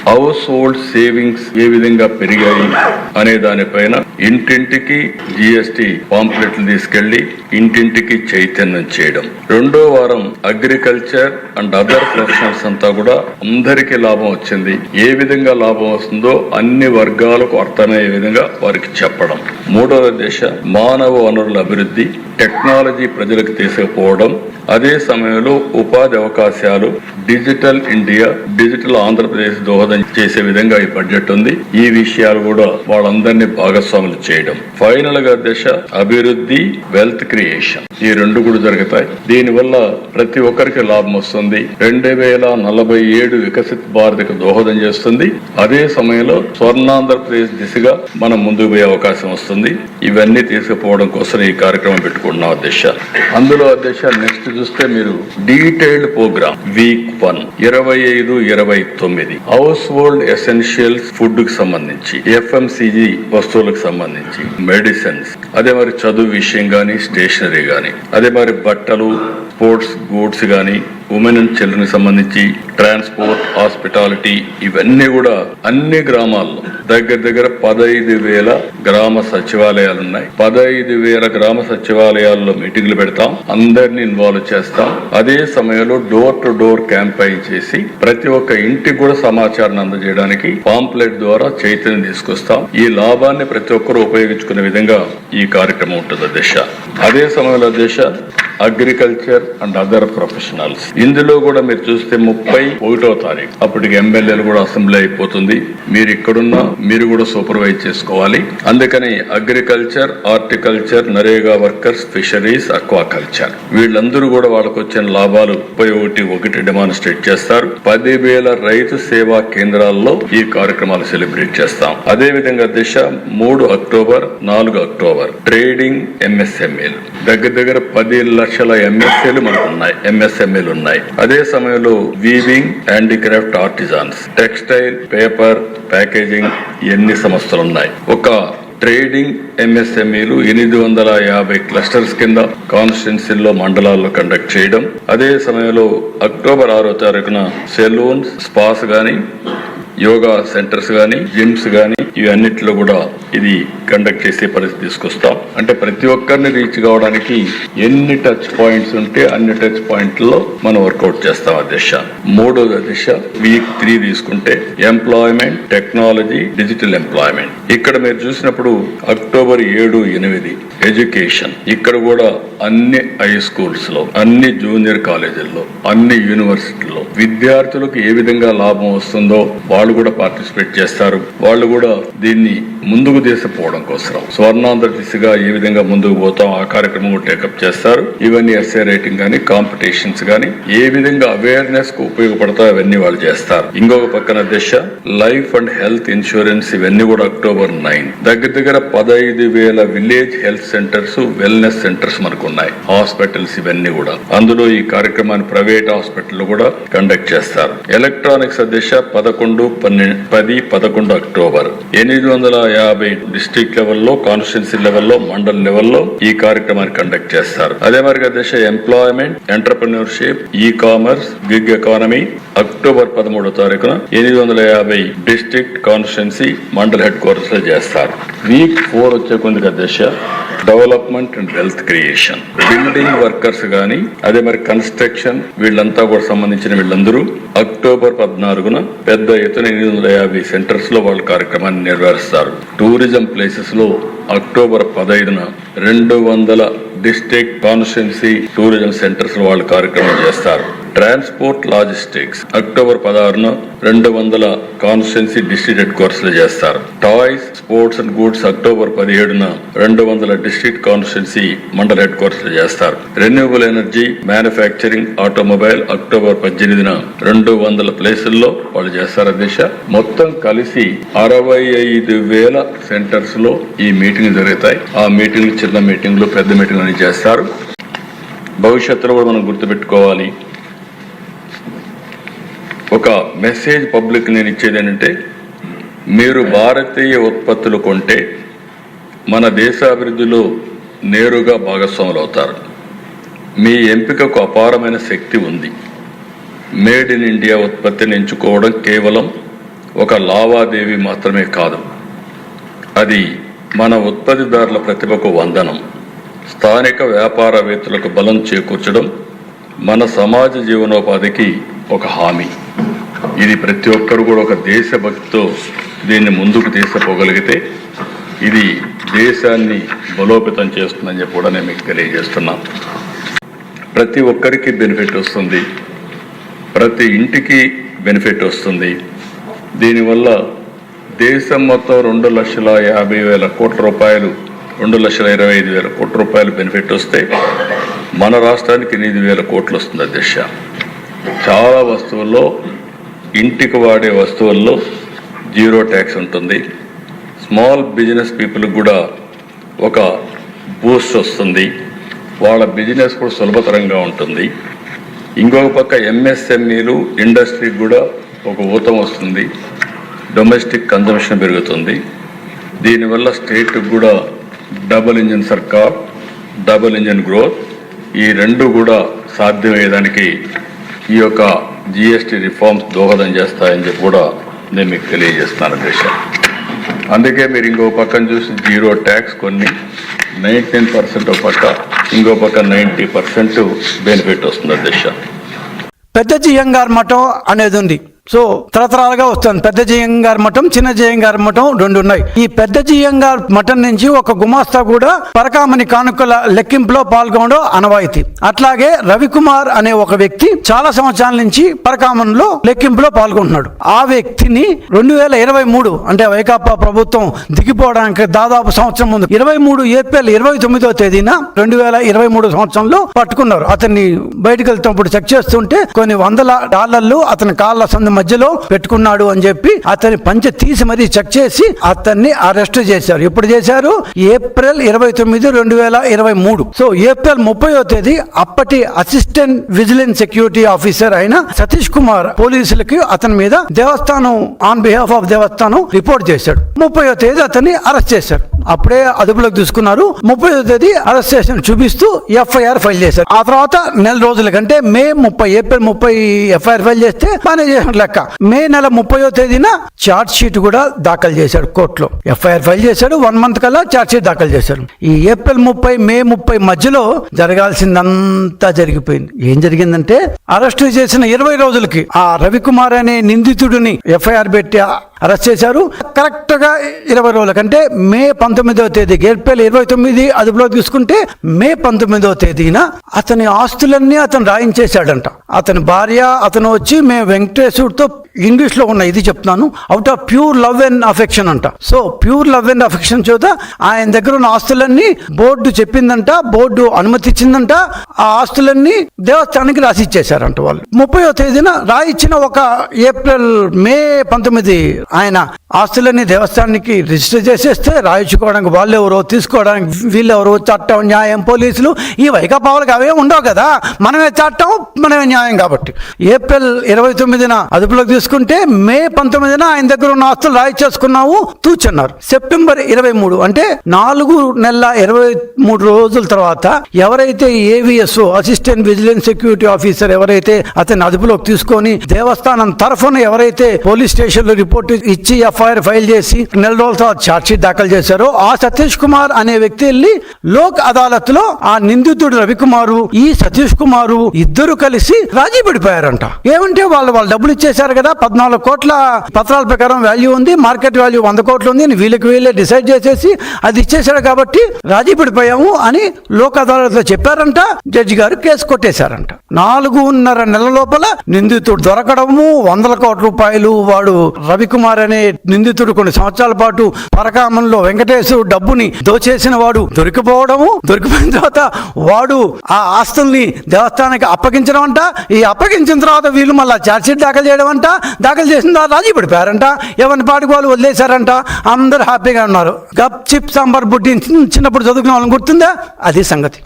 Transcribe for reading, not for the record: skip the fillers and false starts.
House hold savings ఏ విధంగా పెరిగాయి అనే దానిపైన ఇంటింటికి GST పాంప్లెట్లు తీసుకెళ్లి ఇంటింటికి చైతన్యం చేయడం. రెండో వారం అగ్రికల్చర్ అండ్ అదర్ ప్రొఫెషనల్స్ అంతా కూడా అందరికీ లాభం వచ్చింది. ఏ విధంగా లాభం వస్తుందో అన్ని వర్గాలకు అర్థమయ్యే విధంగా వారికి చెప్పడం. మూడవ దశ మానవ వనరుల అభివృద్ధి, టెక్నాలజీ ప్రజలకు తీసుకుపోవడం, అదే సమయంలో ఉపాధి అవకాశాలు, డిజిటల్ ఇండియా, డిజిటల్ ఆంధ్రప్రదేశ్ దోహదం చేసే విధంగా ఈ బడ్జెట్ ఉంది. ఈ విషయాలు కూడా వాళ్ళందరినీ భాగస్వాములు చేయడం. ఫైనల్ గా దశ అభివృద్ధి, వెల్త్ క్రియేషన్, ఈ రెండు కూడా జరుగుతాయి. దీనివల్ల ప్రతి ఒక్కరికి లాభం వస్తుంది. 2047 వికసిత్ భారత్కు దోహదం చేస్తుంది. అదే సమయంలో స్వర్ణాంధ్రప్రదేశ్ దిశగా మనం ముందుకు పోయే అవకాశం వస్తుంది. ఇవన్నీ తీసుకుపోవడం కోసం ఈ కార్యక్రమం పెట్టుకుంటున్నాం అధ్యక్ష. అందులో అధ్యక్ష నెక్స్ట్ చూస్తే మీరు detailed program week 1 25-29 household essentials food కు సంబంధించి, FMCG వస్తువులకు సంబంధించి, మెడిసిన్స్, అదే మరి చదువు విషయం గానీ, స్టేషనరీ గానీ, అదే మరి బట్టలు, స్పోర్ట్స్ గూడ్స్ గానీ, ఉమెన్ అండ్ చిల్డ్రన్ కి సంబంధించి, ట్రాన్స్పోర్ట్, హాస్పిటాలిటీ, ఇవన్నీ కూడా అన్ని గ్రామాల్లో దగ్గర 15,000 గ్రామ సచివాలయాలు ఉన్నాయి. 15,000 గ్రామ సచివాలయాల్లో మీటింగ్లు పెడతాం, అందరినీ ఇన్వాల్వ్ చేస్తాం. అదే సమయంలో డోర్ టు డోర్ క్యాంపెయిన్ చేసి ప్రతి ఒక్క ఇంటికి కూడా సమాచారాన్ని అందజేయడానికి పాంప్లెట్ ద్వారా చైతన్యం తీసుకొస్తాం. ఈ లాభాన్ని ప్రతి ఒక్కరూ ఉపయోగించుకునే విధంగా ఈ కార్యక్రమం ఉంటుంది దిశ. అదే సమయంలో దిశ అగ్రికల్చర్ అండ్ అదర్ ప్రొఫెషనల్స్, ఇందులో కూడా మీరు చూస్తే 31వ తారీఖు అప్పటికి ఎమ్మెల్యేలు కూడా అసెంబ్లీ అయిపోతుంది. మీరు ఇక్కడున్నా మీరు కూడా సూపర్వైజ్ చేసుకోవాలి. అందుకని agriculture, horticulture, NREGA workers, fisheries, aquaculture, వీళ్ళందరూ కూడా వాళ్ళకు వచ్చిన లాభాలు 31 డెమాన్స్ట్రేట్ చేస్తారు. 10,000 రైతు సేవా కేంద్రాల్లో ఈ కార్యక్రమాలు సెలబ్రేట్ చేస్తాం. అదే విధంగా దిశ 3 అక్టోబర్, 4 అక్టోబర్ ట్రేడింగ్ MSMEలు, దగ్గర 10 లక్షల MSAలు మనకు ఉన్నాయి, MSMEలు ఉన్నాయి. అదే సమయంలో weaving, handicraft, artisans, textile, paper, packaging, ఎన్ని సంస్థలు ఉన్నాయి. ఒక ట్రేడింగ్ MSMEలు 850 క్లస్టర్స్ కింద కాన్స్టిట్యున్సీల్లో, మండలాల్లో కండక్ట్ చేయడం. అదే సమయంలో అక్టోబర్ 6వ తారీఖున సెలూన్స్, స్పాస్ గానీ, యోగా సెంటర్స్ గానీ, జిమ్స్ గానీ, ఇవన్నిటిలో కూడా ఇది కండక్ట్ చేసే పరిస్థితి తీసుకొస్తాం. అంటే ప్రతి ఒక్కరిని రీచ్ కావడానికి ఎన్ని టచ్ పాయింట్స్ ఉంటే అన్ని టచ్ పాయింట్లలో మనం వర్కౌట్ చేస్తాం అధ్యక్ష. మూడోది దిశ వీక్ 3 తీసుకుంటే ఎంప్లాయ్మెంట్, టెక్నాలజీ, డిజిటల్ ఎంప్లాయ్మెంట్. ఇక్కడ మీరు చూసినప్పుడు అక్టోబర్ 7, 8 ఎడ్యుకేషన్, ఇక్కడ కూడా అన్ని హై స్కూల్స్ లో, అన్ని జూనియర్ కాలేజీల్లో, అన్ని యూనివర్సిటీల్లో విద్యార్థులకు ఏ విధంగా లాభం వస్తుందో వాళ్ళు కూడా పార్టిసిపేట్ చేస్తారు. వాళ్ళు కూడా దీన్ని ముందుకు తీసుకుపోవడం కోసం స్వర్ణాంధ్ర దిశగా ఏ విధంగా ముందుకు పోతాం ఆ కార్యక్రమం టేకప్ చేస్తారు. ఇవన్నీ ఎస్ఏ రైటింగ్ గానీ, కాంపిటీషన్స్ గానీ, ఏ విధంగా అవేర్నెస్ కు ఉపయోగపడతాయో అవన్నీ వాళ్ళు చేస్తారు. ఇంకొక పక్కన Disha life and health insurance, ఇవన్నీ కూడా అక్టోబర్ 9 దగ్గర 15,000 village health centers, wellness centers మనకు ఉన్నాయి, హాస్పిటల్స్, ఇవన్నీ కూడా. అందులో ఈ కార్యక్రమాన్ని ప్రైవేట్ హాస్పిటల్ కూడా కండక్ట్ చేస్తారు. ఎలక్ట్రానిక్స్ దిశ 11, 10-11 అక్టోబర్ 850 డిస్ట్రిక్ట్ లెవెల్లో, కాన్స్టిట్యున్సీ లెవెల్లో, మండల్ లెవెల్లో ఈ కార్యక్రమాన్ని కండక్ట్ చేస్తారు. అదే మరి Disha employment, entrepreneurship, e commerce, gig economy October 13వ తారీఖున 850 district, constituency, mandal headquarters లో చేస్తారు. వీక్ 4 వచ్చే కొందిగా Disha development and wealth creation, building workers గానీ, అదే మరి కన్స్ట్రక్షన్, వీళ్ళంతా కూడా సంబంధించిన వీళ్ళందరూ అక్టోబర్ 14న పెద్ద ఎత్తున 850 సెంటర్స్ లో వాళ్ళ కార్యక్రమాన్ని నిర్వహిస్తారు. టూరిజం ప్లేసెస్ లో అక్టోబర్ 15న 200 డిస్ట్రిక్ట్, కాన్స్టిట్యున్సీ టూరిజం సెంటర్స్ లో వాళ్ళు కార్యక్రమం చేస్తారు. ట్రాన్స్పోర్ట్ లాజిస్టిక్స్ అక్టోబర్ 16న 200 కాన్స్టిట్యున్సీ డిస్ట్రిక్ట్ హెడ్ క్వార్టర్స్ లో చేస్తారు. Toys, sports and goods October 17న 200 district, constituency, mandal headquarters లో చేస్తారు. Renewable energy, manufacturing, automobile October 18న 200 ప్లేసుల్లో వాళ్ళు చేస్తారు. దిశ మొత్తం కలిసి 65,000 సెంటర్స్ లో ఈ మీటింగ్ జరుగుతాయి. ఆ మీటింగ్లు చిన్న మీటింగ్లు, పెద్ద మీటింగ్లు అని చేస్తారు. భవిష్యత్తులో కూడా మనం గుర్తుపెట్టుకోవాలి, ఒక మెసేజ్ పబ్లిక్ నేను ఇచ్చేది ఏంటంటే, మీరు భారతీయ ఉత్పత్తులు కొంటే మన దేశాభివృద్ధిలో నేరుగా భాగస్వాములు అవుతారు. మీ ఎంపికకు అపారమైన శక్తి ఉంది. మేడ్ ఇన్ ఇండియా ఉత్పత్తిని ఎంచుకోవడం కేవలం ఒక లావాదేవీ మాత్రమే కాదు, అది మన ఉత్పత్తిదారుల ప్రతిభకు వందనం, స్థానిక వ్యాపారవేత్తలకు బలం చేకూర్చడం, మన సమాజ జీవనోపాధికి ఒక హామీ. ఇది ప్రతి ఒక్కరు కూడా ఒక దేశభక్తితో దీన్ని ముందుకు తీసుకుపోగలిగితే ఇది దేశాన్ని బలోపేతం చేస్తుందని చెప్పి కూడా నేను మీకు తెలియజేస్తున్నాను. ప్రతి ఒక్కరికి బెనిఫిట్ వస్తుంది, ప్రతి ఇంటికి బెనిఫిట్ వస్తుంది. దీనివల్ల దేశం మొత్తం 2,50,000 కోట్ల రూపాయలు, 2,25,000 కోట్ల రూపాయలు బెనిఫిట్ వస్తే మన రాష్ట్రానికి 8,000 కోట్లు వస్తుంది అధ్యక్ష. చాలా వస్తువుల్లో, ఇంటికి వాడే వస్తువుల్లో జీరో ట్యాక్స్ ఉంటుంది. స్మాల్ బిజినెస్ పీపుల్కి కూడా ఒక బూస్ట్ వస్తుంది, వాళ్ళ బిజినెస్ కూడా సులభతరంగా ఉంటుంది. ఇంకొక పక్క ఎంఎస్ఎంఈలు, ఇండస్ట్రీకి కూడా ఒక ఊతం వస్తుంది, డొమెస్టిక్ కన్జంప్షన్ పెరుగుతుంది. దీనివల్ల స్టేట్కి కూడా డబుల్ ఇంజిన్ సర్కార్, డబుల్ ఇంజిన్ గ్రోత్, ఈ రెండు కూడా సాధ్యమయ్యేదానికి ఈ యొక్క జిఎస్టీ రిఫార్మ్స్ దోహదం చేస్తాయని చెప్పి కూడా నేను మీకు తెలియజేస్తున్నాను అధ్యక్ష. అందుకే మీరు ఇంకో పక్కన చూసి జీరో ట్యాక్స్ కొన్ని 19% ఒక పక్క, ఇంకో పక్క 90% బెనిఫిట్ వస్తుంది అధ్యక్ష. పెద్ద జియంగార్ మఠం అనేది ఉంది. సో తరతరాలుగా వస్తుంది. పెద్ద జియంగార్ మఠం, చిన్న జియంగార్ మఠం రెండు ఉన్నాయి. ఈ పెద్ద జియంగార్ మఠం నుంచి ఒక గుమాస్తా కూడా పరకామణి కానుకల లెక్కింపులో పాల్గొనడం అనవాయితీ. అట్లాగే రవికుమార్ అనే ఒక వ్యక్తి చాలా సంవత్సరాల నుంచి పరకామణిలో లెక్కింపులో పాల్గొంటున్నాడు. ఆ వ్యక్తిని 2023 అంటే వైకాపా ప్రభుత్వం దిగిపోవడానికి దాదాపు సంవత్సరం ముందు 23 ఏప్రిల్ 29వ తేదీన 2023 సంవత్సరంలో పట్టుకున్నారు. అతన్ని బయటకు వెళ్తున్నప్పుడు చెక్ చేస్తుంటే కొన్ని $100 అతని కాళ్ళ సందు మధ్యలో పెట్టుకున్నాడు అని చెప్పి అతని పంచె తీసి మరీ చెక్ చేసి అతన్ని అరెస్ట్ చేశారు. ఎప్పుడు చేశారు? ఏప్రిల్ 29, 2023. సో ఏప్రిల్ 30వ తేదీ అప్పటి అసిస్టెంట్ విజిలెన్స్ సెక్యూరిటీ ఆఫీసర్ అయిన సతీష్ కుమార్ పోలీసులకి అతని మీద దేవస్థానం on behalf of Devasthanam report చేశాడు. 30వ తేదీ అతన్ని అరెస్ట్ చేశారు. అప్పుడే అదుపులోకి తీసుకున్నారు. 30వ తేదీ అరెస్ట్ చేసిన చూపిస్తూ ఎఫ్ఐఆర్ ఫైల్ చేశారు. ఆ తర్వాత నెల రోజుల కంటే మే 30, ఏప్రిల్ 30 ఎఫ్ఐఆర్ ఫైల్ చేస్తే పని చేసిన లెక్క. మే నెల 30వ తేదీన చార్జ్ షీట్ కూడా దాఖలు చేశాడు కోర్టులో. ఎఫ్ఐఆర్ ఫైల్ చేశాడు, 1 మంత్ కల్లా చార్జ్ షీట్ దాఖలు చేశారు. ఈ ఏప్రిల్ 30, మే 30 మధ్యలో జరగాల్సిందంతా జరిగిపోయింది. ఏం జరిగిందంటే అరెస్ట్ చేసిన 20 రోజులకి ఆ రవికుమార్ అనే నిందితుడిని ఎఫ్ఐఆర్ పెట్టి అరెస్ట్ చేశారు. కరెక్ట్ గా 20 రోజుల కంటే మే 19వ తేదీకి, ఏప్రిల్ 29 అదుపులో తీసుకుంటే మే 19వ తేదీన అతని ఆస్తులన్నీ అతను రాయించేశాడంట. అతని భార్య అతను వచ్చి మేము వెంకటేశ్వరుడితో ఇంగ్లీష్ లో ఉన్న ఇది చెప్తున్నాను, out of pure love and affection అంట. So pure love and affection చేత ఆయన దగ్గర ఉన్న ఆస్తులన్నీ బోర్డు చెప్పిందంట, బోర్డు అనుమతి ఇచ్చిందంట. ఆ ఆస్తులన్నీ దేవస్థానానికి రాసి ఇచ్చేశారంట వాళ్ళు. 30వ తేదీన రాయిచ్చిన ఒక ఏప్రిల్ మే 19 ఆయన ఆస్తులన్నీ దేవస్థానానికి రిజిస్టర్ చేసేస్తే రాయించుకోవడానికి వాళ్ళెవరో, తీసుకోవడానికి వీళ్ళెవరో, చట్టం, న్యాయం, పోలీసులు, ఈ వైకాపాలకు అవే ఉండవు కదా. మనమే చట్టం, మనమే న్యాయం. కాబట్టి ఏప్రిల్ 29న అదుపులోకి తీసుకుంటే మే 19న ఆయన దగ్గర ఉన్న ఆస్తులు రాయిచేసుకున్నావు తూచన్నారు. సెప్టెంబర్ 23 అంటే 4 నెలల 23 రోజుల తర్వాత ఎవరైతే AVS assistant vigilance security officer ఎవరైతే అతన్ని అదుపులోకి తీసుకొని దేవస్థానం తరఫున ఎవరైతే పోలీస్ స్టేషన్ లో రిపోర్ట్ ఇచ్చి ఎఫ్ఐఆర్ ఫైల్ చేసి నెల రోజుల తర్వాత ఛార్జ్ షీట్ దాఖలు చేశారో ఆ సతీష్ కుమార్ అనే వ్యక్తి వెళ్ళి లోక్ అదాలత్ లో ఆ నిందితుడు రవికుమారు, ఈ సతీష్ కుమారు ఇద్దరు కలిసి రాజీ పడిపోయారంట. ఏమంటే వాళ్ళు డబ్బులు ఇచ్చేశారు కదా, 14 కోట్ల పత్రాల ప్రకారం వాల్యూ ఉంది, మార్కెట్ వాల్యూ 100 కోట్లు ఉంది, వీళ్ళకి వీళ్ళే డిసైడ్ చేసేసి అది ఇచ్చేశారు కాబట్టి రాజీ పడిపోయాము అని లోక్ అదాలత్ లో చెప్పారంట. జడ్జి గారు కేసు కొట్టేశారంట. 4.5 నెలల లోపల నిందితుడు దొరకడము, 100 కోట్ల రూపాయలు వాడు రవికుమార్ అనే నిందితుడు కొన్ని సంవత్సరాల పాటు పరకామంలో వెంకటేశ్వరు డబ్బుని దోచేసిన వాడు దొరికిపోవడము, దొరికిపోయిన తర్వాత వాడు ఆ ఆస్తుల్ని దేవస్థానానికి అప్పగించడం అంట. ఈ అప్పగించిన తర్వాత వీళ్ళు మళ్ళీ ఛార్జ్షీట్ దాఖలు చేయడం అంట. దాఖలు చేసిన తర్వాత రాజీ పడిపోయారంట. ఎవరిని పాటికి వాళ్ళు వదిలేశారంట. అందరూ హ్యాపీగా ఉన్నారు. గప్ చిప్ సాంబార్ బుడ్డి చిన్నప్పుడు చదువుకున్న వాళ్ళని గుర్తుందా? అది సంగతి.